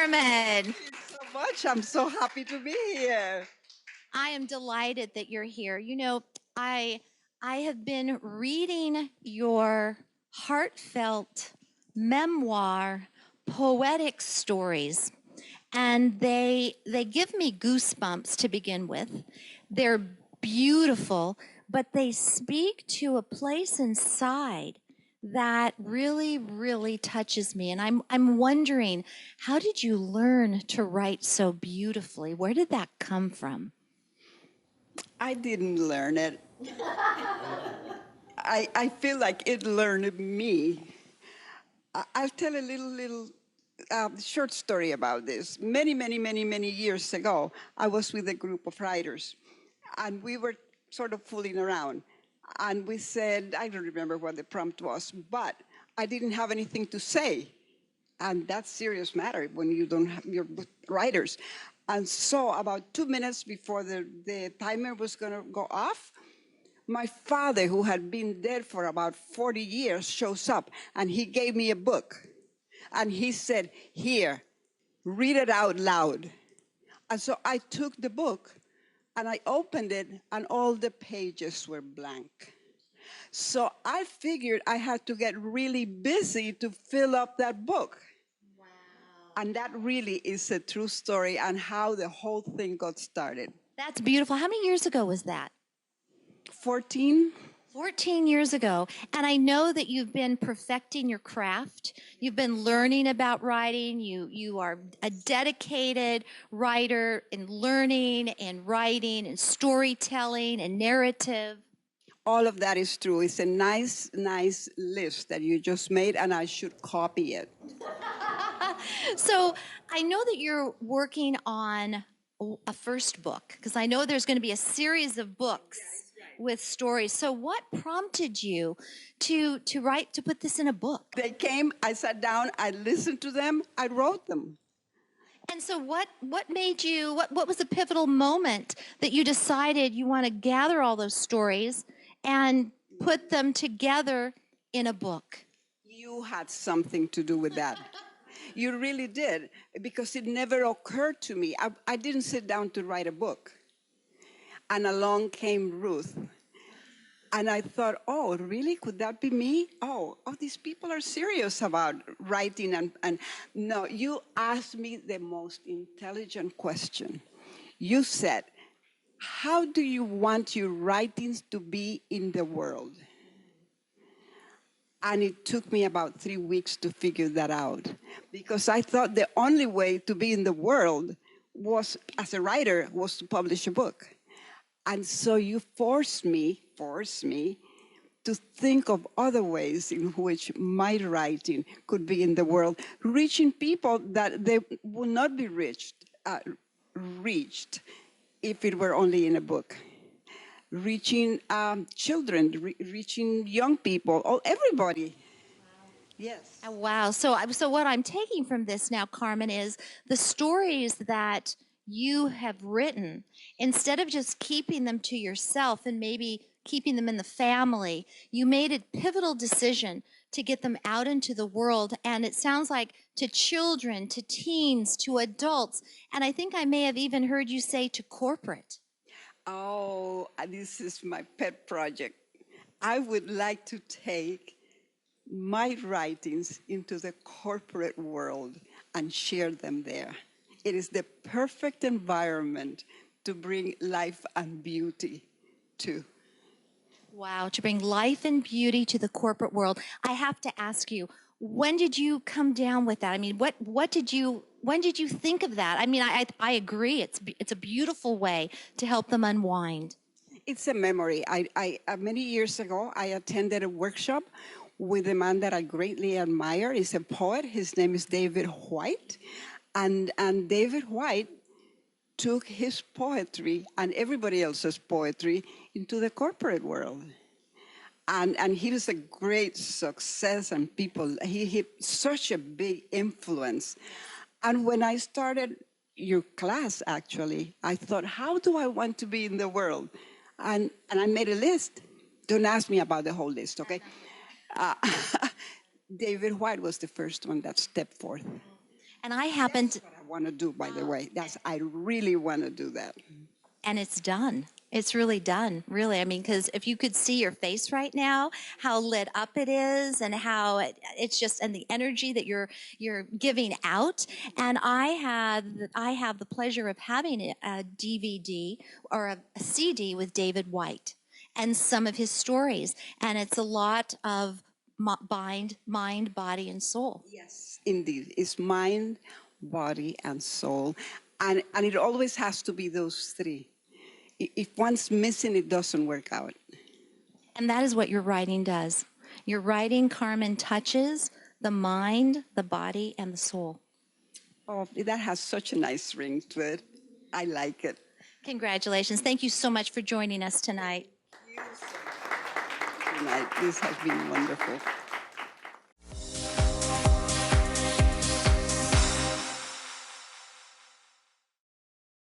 Carmen. Thank you so much. I'm so happy to be here. I am delighted that you're here. You know, I I have been reading your heartfelt memoir, poetic stories, and they give me goosebumps to begin with. They're beautiful, but they speak to a place inside that really touches me. And I'm wondering, how did you learn to write so beautifully? Where did that come from? I didn't learn it. I feel like it learned me. I'll tell a little short story about this. Many years ago, I was with a group of writers, and we were sort of fooling around. And we said, I don't remember what the prompt was, but I didn't have anything to say. And that's serious matter when you don't have your writers. And so about 2 minutes before the timer was going to go off, my father, who had been dead for about 40 years, shows up and he gave me a book. And he said, here, read it out loud. And so I took the book and I opened it and all the pages were blank. So I figured I had to get really busy to fill up that book. And that really is a true story and how the whole thing got started. That's beautiful. How many years ago was that? 14. 14 years ago. And I know that you've been perfecting your craft. You've been learning about writing. You are a dedicated writer in learning and writing and storytelling and narrative. All of that is true. It's a nice list that you just made, and I should copy it. So I know that you're working on a first book because I know there's going to be a series of books with stories. So what prompted you to write, to put this in a book? They came, I sat down, I listened to them, I wrote them. And so what made you, what was the pivotal moment that you decided you want to gather all those stories and put them together in a book? You had something to do with that. You really did, because it never occurred to me. I didn't sit down to write a book. And along came Ruth. And I thought, oh, really? Could that be me? Oh, these people are serious about writing. And no, you asked me the most intelligent question. You said, how do you want your writings to be in the world? And it took me about 3 weeks to figure that out, because I thought the only way to be in the world was, as a writer, was to publish a book. And so you forced me to think of other ways in which my writing could be in the world, reaching people that they would not be reached if it were only in a book. Reaching children, reaching young people, everybody. Yes. Wow. So what I'm taking from this now, Carmen, is the stories that you have written, instead of just keeping them to yourself and maybe keeping them in the family, you made a pivotal decision to get them out into the world. And it sounds like to children, to teens, to adults. And I think I may have even heard you say to corporate. Oh, this is my pet project. I would like to take my writings into the corporate world and share them there. It is the perfect environment to bring life and beauty to. Wow, to bring life and beauty to the corporate world. I have to ask you, when did you come down with that? I mean, when did you think of that? I mean, I agree. It's a beautiful way to help them unwind. It's a memory. Many years ago, I attended a workshop with a man that I greatly admire. He's a poet. His name is David White. And David White took his poetry and everybody else's poetry into the corporate world. And he was a great success, and he such a big influence. And when I started your class, actually, I thought, how do I want to be in the world? And I made a list. Don't ask me about the whole list, okay? Uh, David White was the first one that stepped forth. And I happened. That's what I want to do, by the way. I really want to do that. And it's done. It's really done, really. I mean, because if you could see your face right now, how lit up it is, and how it's just, and the energy that you're giving out. And I have the pleasure of having a DVD or a CD with David White and some of his stories, and it's a lot of mind, body, and soul. Yes, indeed. It's mind, body, and soul. And it always has to be those three. If one's missing, it doesn't work out. And that is what your writing does. Your writing, Carmen, touches the mind, the body, and the soul. Oh, that has such a nice ring to it. I like it. Congratulations. Thank you so much for joining us tonight. Tonight, this has been wonderful.